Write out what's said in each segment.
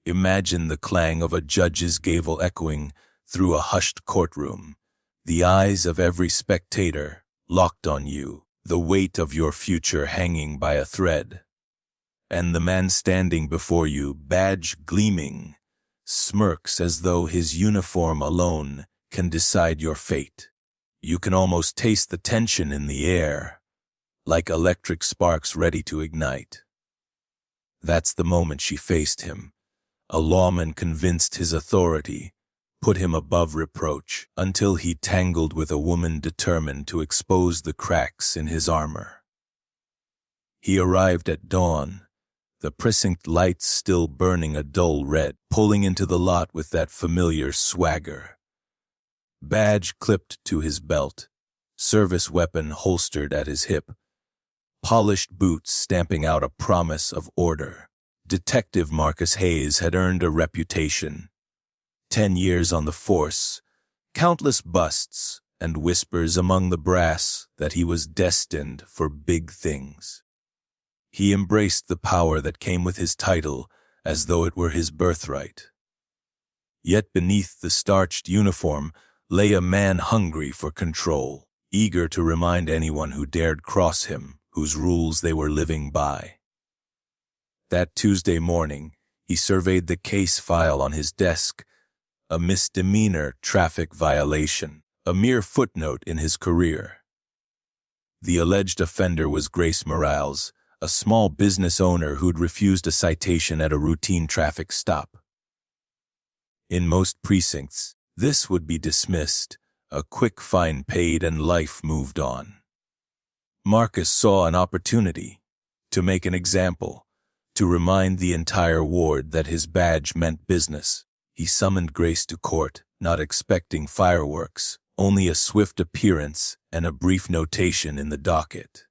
Imagine the clang of a judge's gavel echoing through a hushed courtroom, the eyes of every spectator locked on you, the weight of your future hanging by a thread. And the man standing before you, badge gleaming, smirks as though his uniform alone can decide your fate. You can almost taste the tension in the air, like electric sparks ready to ignite. That's the moment she faced him. A lawman convinced his authority, put him above reproach, until he tangled with a woman determined to expose the cracks in his armor. He arrived at dawn, the precinct lights still burning a dull red, pulling into the lot with that familiar swagger. Badge clipped to his belt, service weapon holstered at his hip, polished boots stamping out a promise of order. Detective Marcus Hayes had earned a reputation. 10 years on the force, countless busts, and whispers among the brass that he was destined for big things. He embraced the power that came with his title as though it were his birthright. Yet beneath the starched uniform lay a man hungry for control, eager to remind anyone who dared cross him whose rules they were living by. That Tuesday morning, he surveyed the case file on his desk, a misdemeanor traffic violation, a mere footnote in his career. The alleged offender was Grace Morales, a small business owner who'd refused a citation at a routine traffic stop. In most precincts, this would be dismissed, a quick fine paid, and life moved on. Marcus saw an opportunity to make an example, to remind the entire ward that his badge meant business. He summoned Grace to court, not expecting fireworks, only a swift appearance and a brief notation in the docket.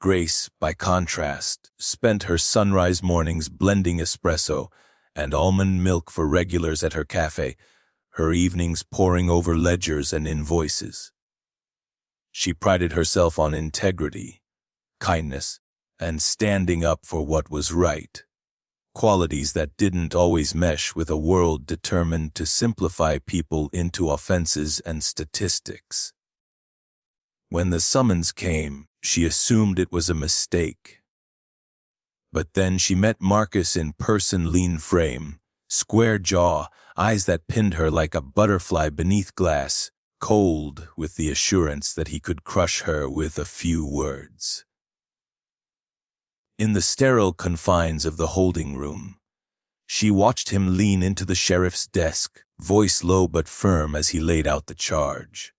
Grace, by contrast, spent her sunrise mornings blending espresso and almond milk for regulars at her café, her evenings poring over ledgers and invoices. She prided herself on integrity, kindness, and standing up for what was right, qualities that didn't always mesh with a world determined to simplify people into offenses and statistics. When the summons came, she assumed it was a mistake. But then she met Marcus in person, lean frame, square jaw, eyes that pinned her like a butterfly beneath glass, cold with the assurance that he could crush her with a few words. In the sterile confines of the holding room, she watched him lean into the sheriff's desk, voice low but firm as he laid out the charge.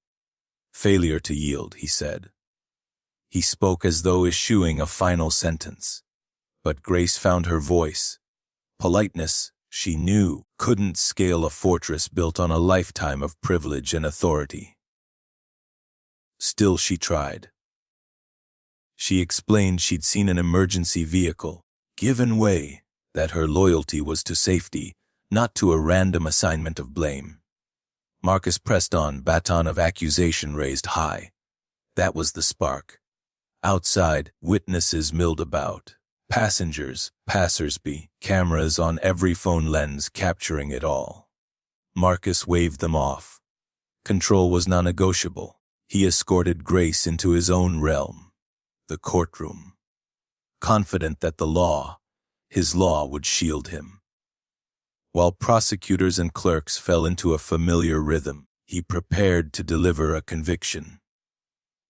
Failure to yield, he said. He spoke as though issuing a final sentence. But Grace found her voice. Politeness, she knew, couldn't scale a fortress built on a lifetime of privilege and authority. Still she tried. She explained she'd seen an emergency vehicle, given way, that her loyalty was to safety, not to a random assignment of blame. Marcus pressed on, baton of accusation raised high. That was the spark. Outside, witnesses milled about. Passengers, passers-by, cameras on every phone lens capturing it all. Marcus waved them off. Control was non-negotiable. He escorted Grace into his own realm, the courtroom, confident that his law would shield him. While prosecutors and clerks fell into a familiar rhythm, he prepared to deliver a conviction.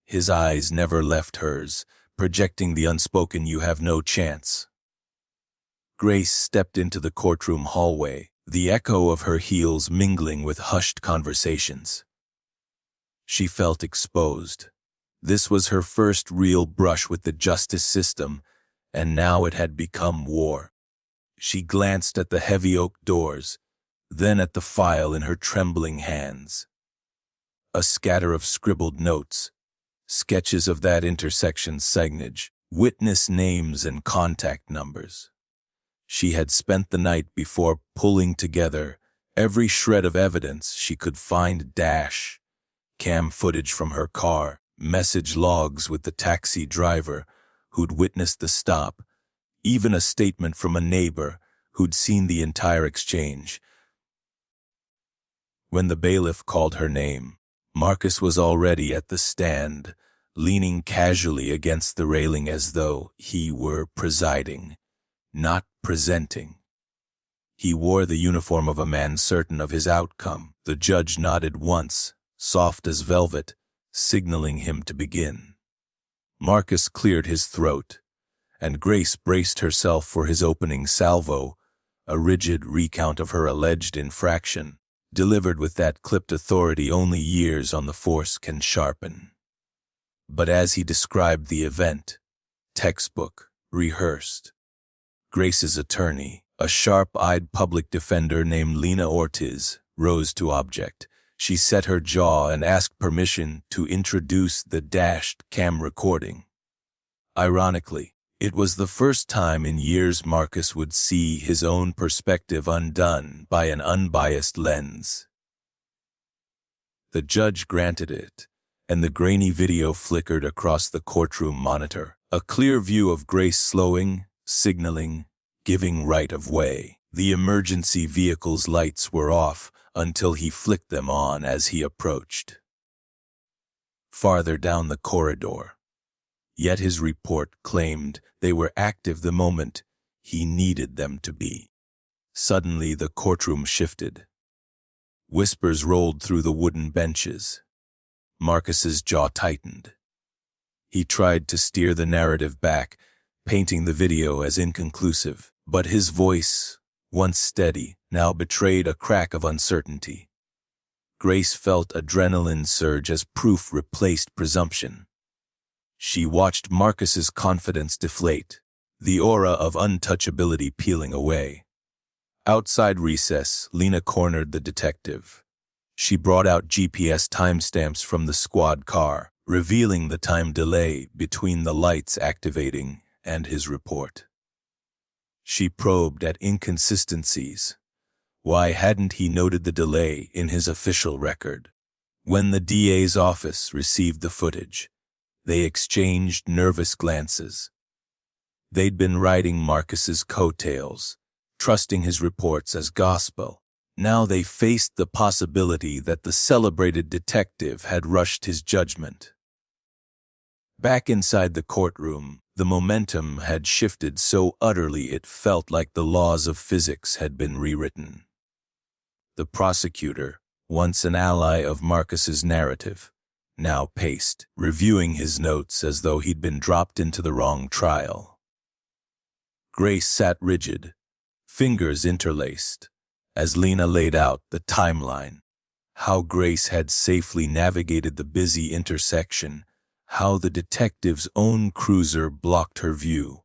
His eyes never left hers, projecting the unspoken "you have no chance." Grace stepped into the courtroom hallway, the echo of her heels mingling with hushed conversations. She felt exposed. This was her first real brush with the justice system, and now it had become war. She glanced at the heavy oak doors, then at the file in her trembling hands. A scatter of scribbled notes, sketches of that intersection's signage, witness names and contact numbers. She had spent the night before pulling together every shred of evidence she could find: Dashcam footage from her car, message logs with the taxi driver who'd witnessed the stop, even a statement from a neighbor who'd seen the entire exchange. When the bailiff called her name, Marcus was already at the stand, leaning casually against the railing as though he were presiding, not presenting. He wore the uniform of a man certain of his outcome. The judge nodded once, soft as velvet, signaling him to begin. Marcus cleared his throat, and Grace braced herself for his opening salvo, a rigid recount of her alleged infraction, delivered with that clipped authority only years on the force can sharpen. But as he described the event, textbook, rehearsed, Grace's attorney, a sharp-eyed public defender named Lena Ortiz, rose to object. She set her jaw and asked permission to introduce the Dashcam recording. Ironically, it was the first time in years Marcus would see his own perspective undone by an unbiased lens. The judge granted it, and the grainy video flickered across the courtroom monitor, a clear view of Grace slowing, signaling, giving right of way. The emergency vehicle's lights were off until he flicked them on as he approached. Farther down the corridor, yet his report claimed they were active the moment he needed them to be. Suddenly the courtroom shifted. Whispers rolled through the wooden benches. Marcus's jaw tightened. He tried to steer the narrative back, painting the video as inconclusive, but his voice, once steady, now betrayed a crack of uncertainty. Grace felt adrenaline surge as proof replaced presumption. She watched Marcus's confidence deflate, the aura of untouchability peeling away. Outside recess, Lena cornered the detective. She brought out GPS timestamps from the squad car, revealing the time delay between the lights activating and his report. She probed at inconsistencies. Why hadn't he noted the delay in his official record? When the DA's office received the footage, they exchanged nervous glances. They'd been riding Marcus's coattails, trusting his reports as gospel. Now they faced the possibility that the celebrated detective had rushed his judgment. Back inside the courtroom, the momentum had shifted so utterly it felt like the laws of physics had been rewritten. The prosecutor, once an ally of Marcus's narrative, now paced, reviewing his notes as though he'd been dropped into the wrong trial. Grace sat rigid, fingers interlaced, as Lena laid out the timeline, how Grace had safely navigated the busy intersection, how the detective's own cruiser blocked her view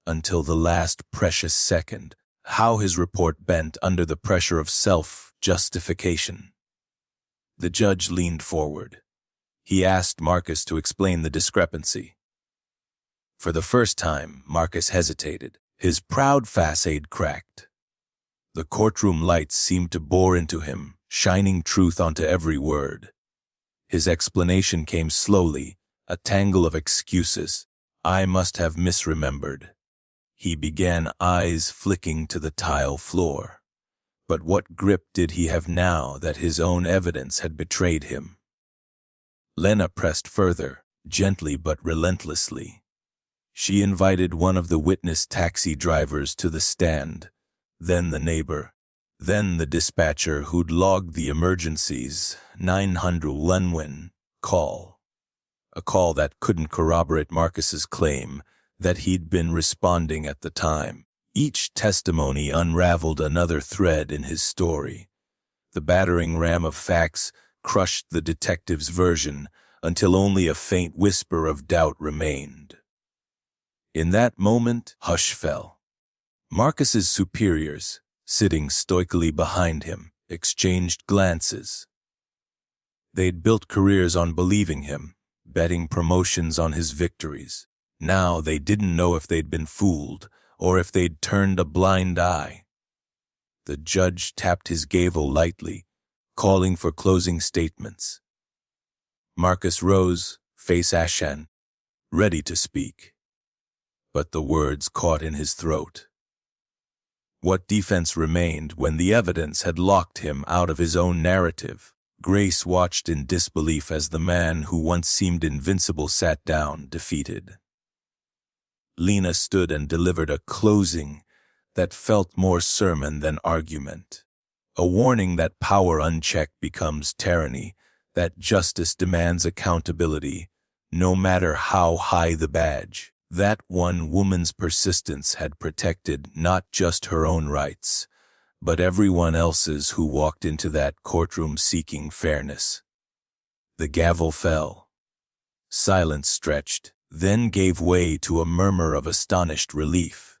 until the last precious second, how his report bent under the pressure of self-justification. The judge leaned forward. He asked Marcus to explain the discrepancy. For the first time, Marcus hesitated. His proud facade cracked. The courtroom lights seemed to bore into him, shining truth onto every word. His explanation came slowly, a tangle of excuses. I must have misremembered. He began, eyes flicking to the tile floor. But what grip did he have now that his own evidence had betrayed him? Lena pressed further, gently but relentlessly. She invited one of the witness taxi drivers to the stand, then the neighbor, then the dispatcher who'd logged the emergency's 911 call. A call that couldn't corroborate Marcus's claim that he'd been responding at the time. Each testimony unraveled another thread in his story. The battering ram of facts crushed the detective's version until only a faint whisper of doubt remained. In that moment, hush fell. Marcus's superiors, sitting stoically behind him, exchanged glances. They'd built careers on believing him, betting promotions on his victories. Now they didn't know if they'd been fooled or if they'd turned a blind eye. The judge tapped his gavel lightly, calling for closing statements. Marcus rose, face ashen, ready to speak. But the words caught in his throat. What defense remained when the evidence had locked him out of his own narrative? Grace watched in disbelief as the man who once seemed invincible sat down, defeated. Lena stood and delivered a closing that felt more sermon than argument. A warning that power unchecked becomes tyranny, that justice demands accountability, no matter how high the badge. That one woman's persistence had protected not just her own rights, but everyone else's who walked into that courtroom seeking fairness. The gavel fell. Silence stretched, then gave way to a murmur of astonished relief.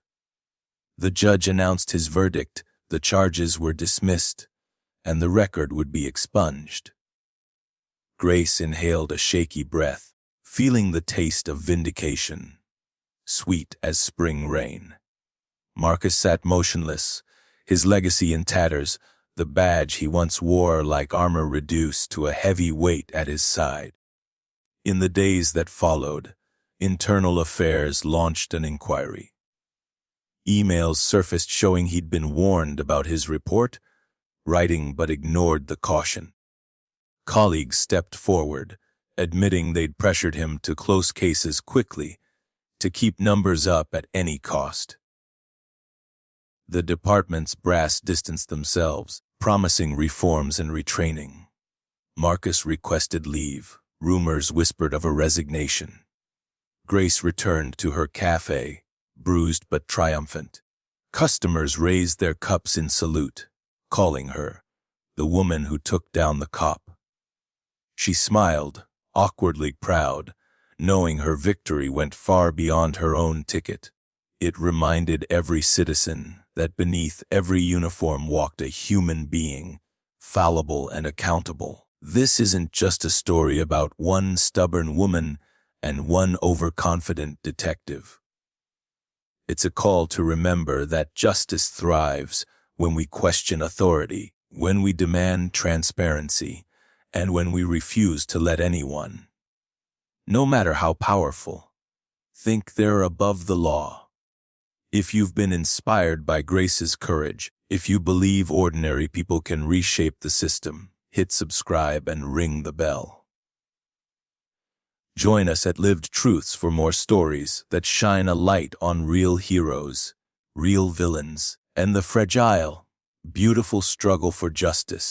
The judge announced his verdict, the charges were dismissed, and the record would be expunged. Grace inhaled a shaky breath, feeling the taste of vindication, sweet as spring rain. Marcus sat motionless, his legacy in tatters, the badge he once wore like armor reduced to a heavy weight at his side. In the days that followed, Internal Affairs launched an inquiry. Emails surfaced showing he'd been warned about his report, writing but ignored the caution. Colleagues stepped forward, admitting they'd pressured him to close cases quickly, to keep numbers up at any cost. The department's brass distanced themselves, promising reforms and retraining. Marcus requested leave. Rumors whispered of a resignation. Grace returned to her café, bruised but triumphant. Customers raised their cups in salute, calling her the woman who took down the cop. She smiled, awkwardly proud, knowing her victory went far beyond her own ticket. It reminded every citizen that beneath every uniform walked a human being, fallible and accountable. This isn't just a story about one stubborn woman and one overconfident detective. It's a call to remember that justice thrives when we question authority, when we demand transparency, and when we refuse to let anyone, no matter how powerful, think they're above the law. If you've been inspired by Grace's courage, if you believe ordinary people can reshape the system, hit subscribe and ring the bell. Join us at Lived Truths for more stories that shine a light on real heroes, real villains, and the fragile, beautiful struggle for justice.